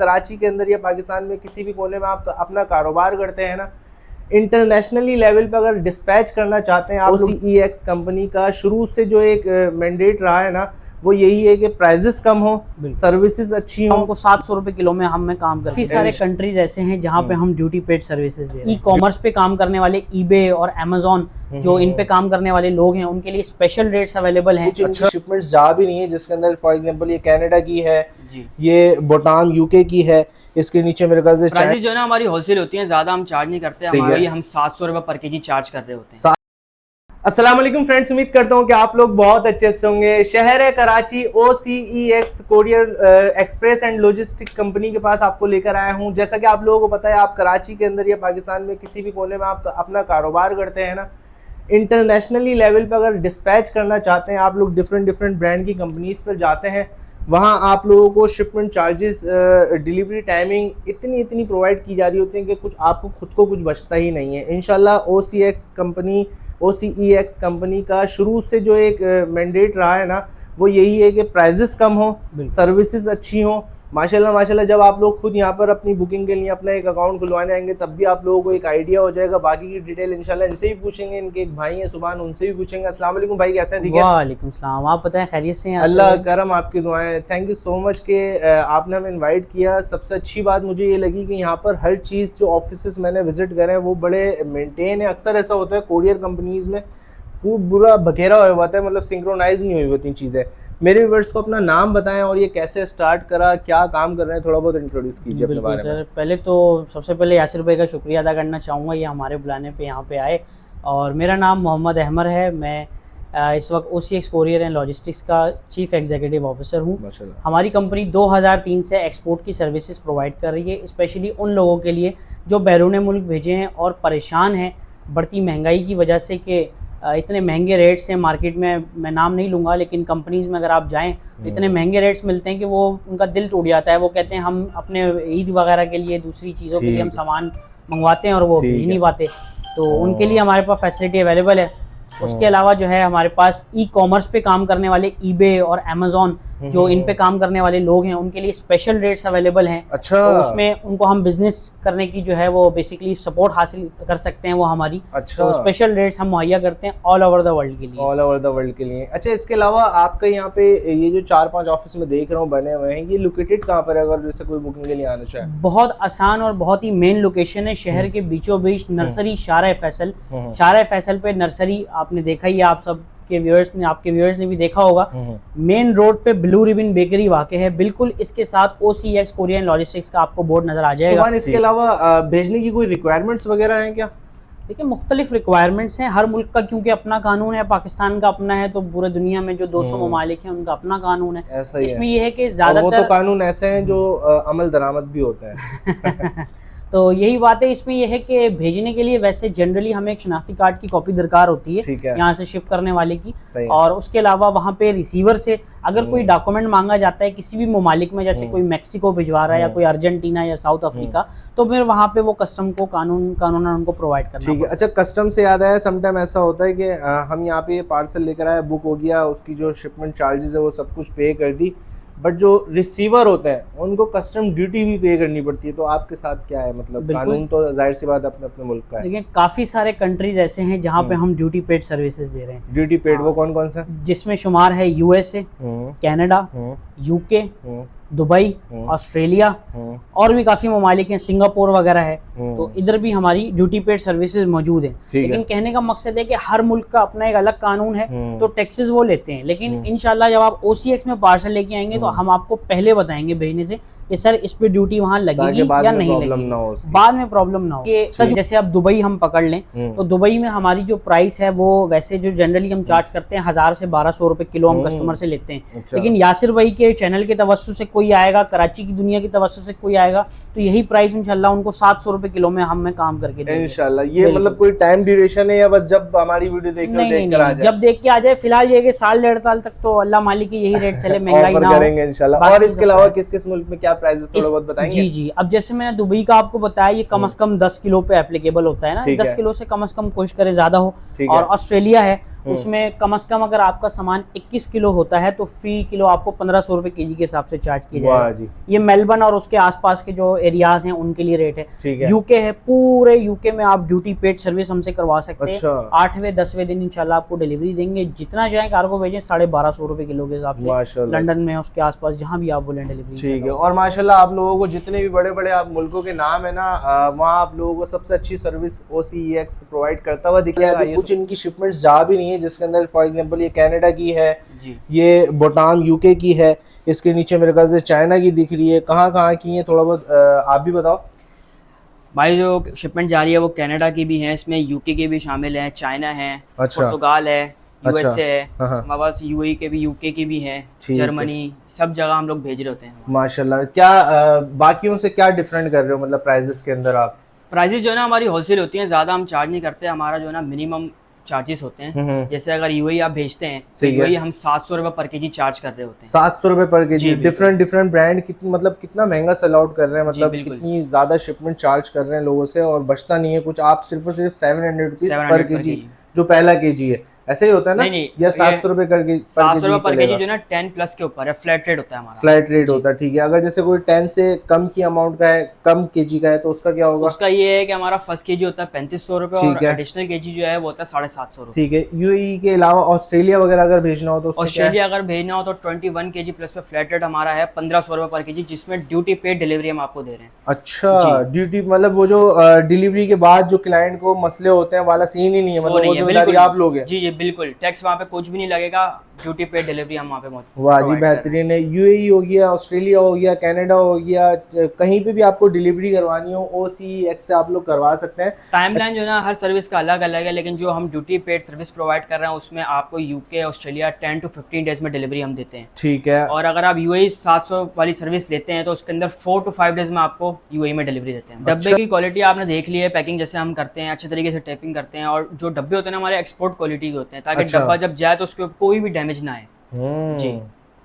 कराची के अंदर या पाकिस्तान में किसी भी कोने में आप अपना कारोबार करते हैं ना, इंटरनेशनली लेवल पे अगर डिस्पैच करना चाहते हैं आप लोग, OCEX कंपनी का शुरू से जो एक मैंडेट रहा है ना, वो यही है कि प्राइजेस कम हो, सर्विसेज अच्छी हो। हमको 700 रुपए किलो में हम काम करते हैं। काफी सारे कंट्रीज ऐसे हैं जहाँ पे हम ड्यूटी पेड सर्विसेज दे रहे हैं। ई-कॉमर्स पे काम करने वाले eBay और अमेजोन, जो इन पे काम करने वाले लोग हैं, उनके लिए स्पेशल रेट्स अवेलेबल हैं। कुछ शिपमेंट्स जा भी नहीं है, जिसके अंदर फॉर एग्जांपल ये कनाडा की है, ये भूटान UK की है, इसके नीचे मेरे ख्याल से प्राइसेस जो है ना हमारी होलसेल होती हैं, ज्यादा हम चार्ज नहीं करते। हमारी हम 700 रुपए पर केजी चार्ज कर रहे होते हैं। अस्सलाम वालेकुम फ्रेंड्स, उम्मीद करता हूँ कि आप लोग बहुत अच्छे से होंगे। शहर है Karachi, OCEX courier express and logistic company के पास आपको लेकर आया हूँ। जैसा कि आप लोगों को पता है, आप कराची के अंदर या पाकिस्तान में किसी भी कोने में आप अपना कारोबार करते हैं ना, इंटरनेशनली लेवल पे अगर डिस्पैच करना चाहते हैं आप लोग, डिफरेंट ब्रांड की कंपनीज पर जाते हैं, वहाँ आप लोगों को शिपमेंट चार्जेस, डिलीवरी टाइमिंग इतनी प्रोवाइड की जा रही होती है कि कुछ आपको खुद को कुछ बचता ही नहीं है। इंशाल्लाह OCEX कंपनी का शुरू से जो एक मैंडेट रहा है ना, वो यही है कि प्राइजेस कम हो, सर्विसेज अच्छी हो। माशाल्लाह जब आप लोग खुद यहाँ पर अपनी बुकिंग के लिए अपना एक अकाउंट खुलवाने आएंगे, तब भी आप लोगों को एक आइडिया हो जाएगा। बाकी की डिटेल इंशाल्लाह इनसे भी पूछेंगे, इनके एक भाई हैं सुभान, उनसे भी पूछेंगे। अस्सलाम वालेकुम भाई, कैसे हैं? ठीक है, वालेकुम सलाम। आप बताएं, खैरियत से हैं? अल्लाह करम, आपकी दुआएं। थैंक यू सो मच कि आपने हमें इनवाइट किया। सबसे अच्छी बात मुझे ये लगी कि यहाँ पर हर चीज़, जो ऑफिस मैंने विजिट करे हैं वो बड़े मेंटेन है। अक्सर ऐसा होता है कोरियर कंपनीज में पूरा बखेरा हुआ होता है, मतलब सिंक्रोनाइज नहीं हुई होती चीज़ें। मेरे व्यूअर्स को अपना नाम बताएं और ये कैसे स्टार्ट करा, क्या काम कर रहे हैं, थोड़ा बहुत इंट्रोड्यूस कीजिए अपने बारे में। पहले तो सबसे पहले यासिर भाई का शुक्रिया अदा करना चाहूँगा, ये हमारे बुलाने पे यहाँ पे आए। और मेरा नाम मोहम्मद अहमर है। मैं इस वक्त OCEX कोरियर एंड लॉजिस्टिक्स का चीफ एग्जीक्यूटिव ऑफिसर हूँ। हमारी कंपनी 2003 से एक्सपोर्ट की सर्विसेज प्रोवाइड कर रही है, स्पेशली उन लोगों के लिए जो बैरून मुल्क भेजे हैं और परेशान हैं बढ़ती महंगाई की वजह से कि इतने महंगे रेट्स हैं मार्केट में। मैं नाम नहीं लूँगा, लेकिन कंपनीज़ में अगर आप जाएं तो इतने महंगे रेट्स मिलते हैं कि वो उनका दिल टूट जाता है। वो कहते हैं हम अपने ईद वगैरह के लिए, दूसरी चीज़ों के लिए हम सामान मंगवाते हैं और वो भेज नहीं पाते, तो उनके लिए हमारे पास फैसिलिटी अवेलेबल है। उसके अलावा जो है हमारे पास ई-कॉमर्स पे काम करने वाले eBay और अमेजोन, जो इन पे काम करने वाले लोग हैं, उनके लिए स्पेशल रेट्स अवेलेबल हैं। अच्छा, तो उसमें उनको हम बिजनेस करने की जो है वो बेसिकली सपोर्ट हासिल कर सकते हैं वो हमारी। अच्छा, तो स्पेशल रेट्स हम मुहैया करते हैं ऑल ओवर द वर्ल्ड के लिए। ऑल ओवर द वर्ल्ड के लिए। अच्छा, इसके अलावा आपका यहाँ पे ये जो 4-5 ऑफिस में देख रहा हूँ बने हुए हैं, ये लोकेटेड कहाँ पर है, अगर जैसे कोई बुकिंग के लिए आना चाहे? बहुत आसान और बहुत ही मेन लोकेशन है, शहर के बीचों बीच नर्सरी शारा फैसल। शारा फैसल पे नर्सरी आपने देखा ही है, आप सब के व्यूअर्स ने, आपके व्यूअर्स ने भी देखा होगा। मेन रोड पे ब्लू रिबन बेकरी वाक़ है, बिल्कुल इसके साथ OCEX कोरियर एंड लॉजिस्टिक्स का आपको बोर्ड नजर आ जाएगा। तो इसके अलावा भेजने की कोई रिक्वायरमेंट्स वगैरह हैं क्या? देखिए, मुख्तलिफ रिक्वायरमेंट्स हैं हर मुल्क का, क्योंकि अपना कानून है। पाकिस्तान का अपना है, तो पूरे दुनिया में जो 200 ममालिक हैं उनका अपना कानून है। इसमें ये है कि ज़्यादातर वो तो कानून ऐसे हैं जो अमल दरामद भी होता है। तो यही बात है, इसमें यह है कि भेजने के लिए वैसे जनरली हमें एक शनाख्ती कार्ड की कॉपी दरकार होती है यहाँ से शिप करने वाले की, और उसके अलावा वहाँ पे रिसीवर से अगर कोई डॉक्यूमेंट मांगा जाता है किसी भी ममालिक में, जैसे कोई मैक्सिको भिजवा रहा है या कोई अर्जेंटीना या साउथ अफ्रीका, तो फिर वहाँ पे वो कस्टम को कानून उनको प्रोवाइड करना। ठीक है। अच्छा, कस्टम से याद आया, समटाइम ऐसा होता है कि हम यहाँ पे पार्सल लेकर आए, बुक हो गया, उसकी जो शिपमेंट चार्जेस है वो सब कुछ पे कर दी, बट जो रिसीवर होते हैं उनको कस्टम ड्यूटी भी पे करनी पड़ती है। तो आपके साथ क्या है, मतलब कानून तो जाहिर सी बात अपने अपने मुल्क का है, लेकिन काफी सारे कंट्रीज ऐसे हैं जहाँ पे हम ड्यूटी पेड सर्विसेज दे रहे हैं। ड्यूटी पेड वो कौन कौन से? जिसमें शुमार है USA, Canada, UK, Dubai, Australia, और भी काफी ममालिक हैं, सिंगापुर वगैरह है। तो इधर भी हमारी ड्यूटी पेड सर्विसेज मौजूद हैं। लेकिन कहने का मकसद है कि हर मुल्क का अपना एक अलग कानून है, तो टैक्सेस वो लेते हैं। लेकिन इंशाल्लाह जब आप OCEX में पार्सल लेके आएंगे तो हम आपको पहले बताएंगे भेजने से कि सर इस पे ड्यूटी वहाँ लगेगी या नहीं लगेगी, बाद में प्रॉब्लम ना हो। सर जैसे अब दुबई हम पकड़ लें, तो दुबई में हमारी जो प्राइस है वो वैसे जो जनरली हम चार्ज करते हैं 1000 से 1200 रुपए किलो हम कस्टमर से लेते हैं। लेकिन यासिर भाई के चैनल के तवज्जो से कोई आएगा, कराची की दुनिया की तवज्जो से कोई आएगा, तो यही प्राइस इंशाल्लाह उनको 700 रुपए किलो में हम काम करके देंगे इंशाल्लाह। ये मतलब कोई टाइम ड्यूरेशन है या बस जब हमारी वीडियो देख कर आ जाए? जब देख के आ जाए। फिलहाल ये कि साल 1.5 साल तक तो अल्लाह मालिक की यही रेट चले, महंगाई ना करेंगे इंशाल्लाह। और इसके अलावा किस किस मुल्क में क्या प्राइसेस थोड़ा बहुत बताएंगे? जी, अब जैसे मैंने दुबई का आपको बताया, ये कम से कम 10 किलो पे एप्लीकेबल होता है ना, 10 किलो से कम कोशिश करे ज्यादा हो। और ऑस्ट्रेलिया है, उसमें कम से कम अगर आपका सामान 21 किलो होता है तो फी किलो आपको 1500 रुपए केजी के हिसाब से चार्ज किया वाह जाएगा। जी। ये मेलबर्न और उसके आसपास के जो एरियाज हैं उनके लिए रेट है। ठीक है। यूके है, पूरे यूके में आप ड्यूटी पेड सर्विस हमसे करवा सकते हैं। अच्छा। 8वें 10वें दिन इंशाल्लाह आपको डिलीवरी देंगे, जितना चाहे कार्गो भेजें 1250 रुपए किलो के हिसाब से। माशाल्लाह। लंदन में उसके आसपास जहाँ भी आप बोलें डिलीवरी। ठीक है। और माशाल्लाह आप लोगों को जितने भी बड़े बड़े आप मुल्कों के नाम है ना, वहाँ आप लोगों को सबसे अच्छी सर्विस OCEX प्रोवाइड करता हुआ दिखेगा। अभी कुछ इनकी शिपमेंट्स जा भी नहीं है, जिसके अंदर फॉर एग्जांपल ये कनाडा की है, ये भूटान यूके की है, इसके नीचे मेरे ख्याल से चाइना की दिख रही है। कहाँ की है थोड़ा बहुत आप भी बताओ भाई। जो शिपमेंट जा रही है वो कनाडा की भी है, इसमें यूके के भी शामिल है, चाइना है, अच्छा। पुर्तगाल है, अच्छा। USA है, हाँ। हमारे पास UAE के भी, यूके की भी है, जर्मनी, सब जगह हम लोग भेज रहे होते हैं। माशाल्लाह। क्या बाकियों से क्या डिफरेंट कर रहे हो मतलब प्राइजेस के अंदर आप? प्राइजेस जो है ना हमारी होलसेल होती हैं, ज़्यादा हम चार्ज नहीं करते। हमारा जो है ना मिनिमम चार्जेस होते हैं। जैसे अगर UAE आप भेजते हैं तो UAE हम 700 रुपये पर केजी चार्ज कर रहे होते हैं। 700 रुपये पर केजी। बिल्कुल। डिफरेंट ब्रांड मतलब कितना महंगा सेल आउट कर रहे हैं, मतलब बिल्कुल। कितनी ज्यादा शिपमेंट चार्ज कर रहे हैं लोगों से और बचता नहीं है कुछ। आप सिर्फ और सिर्फ 700 रुपीज पर केजी जो पहला केजी है, ऐसे ही होता है ना? नहीं, या 700 रुपए कर 700 रुपये पर केजी जो ना 10 प्लस के ऊपर है, फ्लैट रेट होता है हमारा। फ्लैट रेट होता है। ठीक है। अगर जैसे कोई 10 से कम की अमाउंट का है, कम केजी का है, तो उसका क्या होगा? उसका ये है कि हमारा फर्स्ट केजी होता है 3500 रुपये और ठीक है। एडिशनल केजी जो है वो होता है 750 रुपये। ठीक है। UAE के अलावा ऑस्ट्रेलिया वगैरह अगर भेजना हो तो उसका क्या है? ऑस्ट्रेलिया अगर भेजना हो तो 21 केजी प्लस पे फ्लैट रेट हमारा है 1500 रुपये पर केजी, जिसमें ड्यूटी पेड डिलीवरी हम आपको दे रहे हैं। अच्छा। ड्यूटी मतलब वो जो डिलीवरी के बाद जो क्लाइंट को मसले होते हैं वाला सीन ही नहीं है, मतलब वो जिम्मेदारी आप लोग हैं। जी बिल्कुल। टैक्स वहाँ पे कुछ भी नहीं लगेगा, ड्यूटी पेड डिलीवरी हम वहाँ पे मौजूद। वाह जी, बेहतरीन है। UAE हो गया, ऑस्ट्रेलिया हो गया, कनाडा हो गया, कहीं पे भी आपको डिलीवरी करवानी हो OCEX से आप लोग करवा सकते हैं। टाइमलाइन जो है ना हर सर्विस का अलग अलग है, लेकिन जो हम ड्यूटी पेड सर्विस प्रोवाइड कर रहे हैं उसमें आपको यूके ऑस्ट्रेलिया 10 to 15 डेज में डिलीवरी हम देते हैं। ठीक है। और अगर आप UAE 700 वाली सर्विस लेते हैं तो उसके अंदर 4 to 5 डेज में आपको UAE में डिलीवरी देते हैं। डब्बे की क्वालिटी आपने देख ली है, पैकिंग जैसे हम करते हैं अच्छे तरीके से टैपिंग करते हैं, और जो डब्बे होते हैं ना हमारे एक्सपोर्ट क्वालिटी के होते हैं, ताकि डब्बा जब जाए तो उसके कोई भी डैमेज ना आए। जी।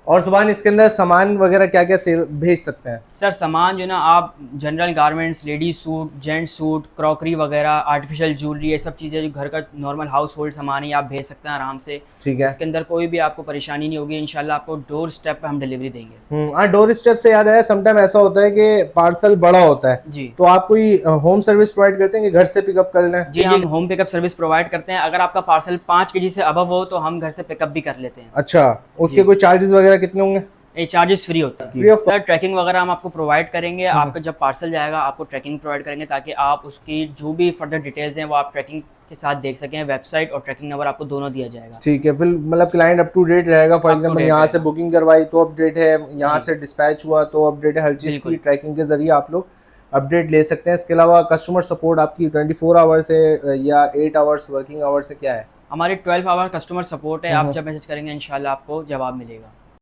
और सुभान इसके अंदर सामान वगैरह क्या क्या भेज सकते हैं? सर सामान जो ना आप general garments, ladies suit, gents suit, crockery वगैरह, आर्टिफिशियल ज्वेलरी, ये सब चीज़ें जो घर का नॉर्मल हाउस होल्ड सामान है आप भेज सकते हैं आराम से। ठीक है। इसके अंदर कोई भी आपको परेशानी नहीं होगी, इंशाल्लाह आपको डोर स्टेप पे हम डिलीवरी देंगे। हाँ, डोर स्टेप से याद आया, समटाइम ऐसा होता है कि पार्सल बड़ा होता है जी, तो आप कोई होम सर्विस प्रोवाइड करते हैं कि घर से पिकअप कर लें? जी हम होम पिकअप सर्विस प्रोवाइड करते हैं। अगर आपका पार्सल 5 केजी से अबव हो तो हम घर से पिकअप भी कर लेते हैं। अच्छा। उसके कोई चार्जेस वगैरह कितने होंगे? ये चार्जेस फ्री होता है। फ्री ऑफ सर ट्रैकिंग वगैरह हम आपको प्रोवाइड करेंगे। आपका जब पार्सल जाएगा आपको ट्रैकिंग प्रोवाइड करेंगे, ताकि आप उसकी जो भी फर्दर डिटेल्स हैं वो आप ट्रैकिंग के साथ देख सकें। वेबसाइट और ट्रैकिंग नंबर आपको दोनों दिया जाएगा। ठीक है। फिर मतलब क्लाइंट अप टू डेट रहेगा। फॉर एग्जांपल यहाँ से बुकिंग करवाई तो अपडेट है, यहाँ से डिस्पैच हुआ तो अपडेट है, हर चीज़ की ट्रैकिंग के जरिए आप लोग अपडेट ले सकते हैं। इसके अलावा कस्टमर सपोर्ट आपकी 24 आवर्स है या 8 आवर्स वर्किंग आवर्स है, क्या है? हमारी 12 आवर कस्टमर सपोर्ट है। आप जब मैसेज करेंगे इंशाल्लाह आपको जवाब मिलेगा।